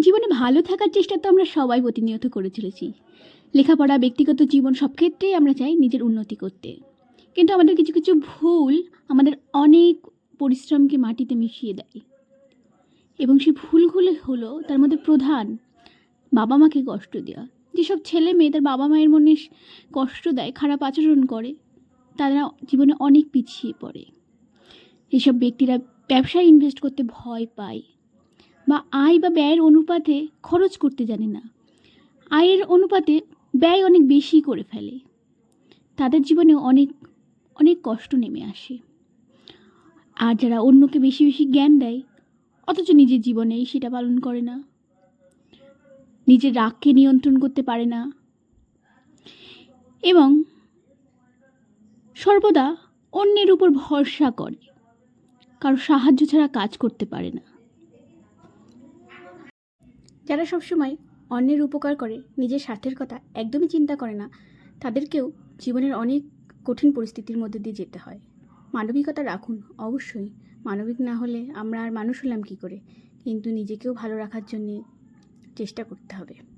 জীবনে ভালো থাকার চেষ্টা তো আমরা সবাই প্রতিনিয়ত করে চলেছি। লেখাপড়া, ব্যক্তিগত জীবন সব ক্ষেত্রেই আমরা চাই নিজের উন্নতি করতে। কিন্তু আমাদের কিছু, কিছু ভুল আমাদের অনেক পরিশ্রমকে মাটিতে মিশিয়ে দেয়। এবং সেই ভুলগুলো হলো তার মধ্যে প্রধান বাবা-মাকে কষ্ট দেওয়া। যেসব ছেলে-মেয়ে তার বাবা-মায়ের মনে কষ্ট দেয়, খারাপ আচরণ করে, তারা জীবনে অনেক পিছিয়ে পড়ে। এসব ব্যক্তিরা ব্যবসায় ইনভেস্ট করতে ভয় পায় বা আয় বা ব্যয়ের অনুপাতে খরচ করতে জানে না। আয়ের অনুপাতে ব্যয় অনেক বেশি করে ফেলে। তাদের জীবনে অনেক অনেক কষ্ট নেমে আসে। আর যারা অন্যকে বেশি বেশি জ্ঞান দেয় অথচ নিজের জীবনেই সেটা পালন করে না, নিজের রাগকে নিয়ন্ত্রণ করতে পারে না এবং সর্বদা অন্যের উপর ভরসা করে, কারো সাহায্য ছাড়া কাজ করতে পারে না। যারা সবসময় অন্যের উপকার করে, নিজের স্বার্থের কথা একদমই চিন্তা করে না, তাদেরকেও জীবনের অনেক কঠিন পরিস্থিতির মধ্যে দিয়ে যেতে হয়। মানবিকতা রাখুন, অবশ্যই। মানবিক না হলে আমরা আর মানুষ হলাম কী করে? কিন্তু নিজেকেও ভালো রাখার জন্যে চেষ্টা করতে হবে।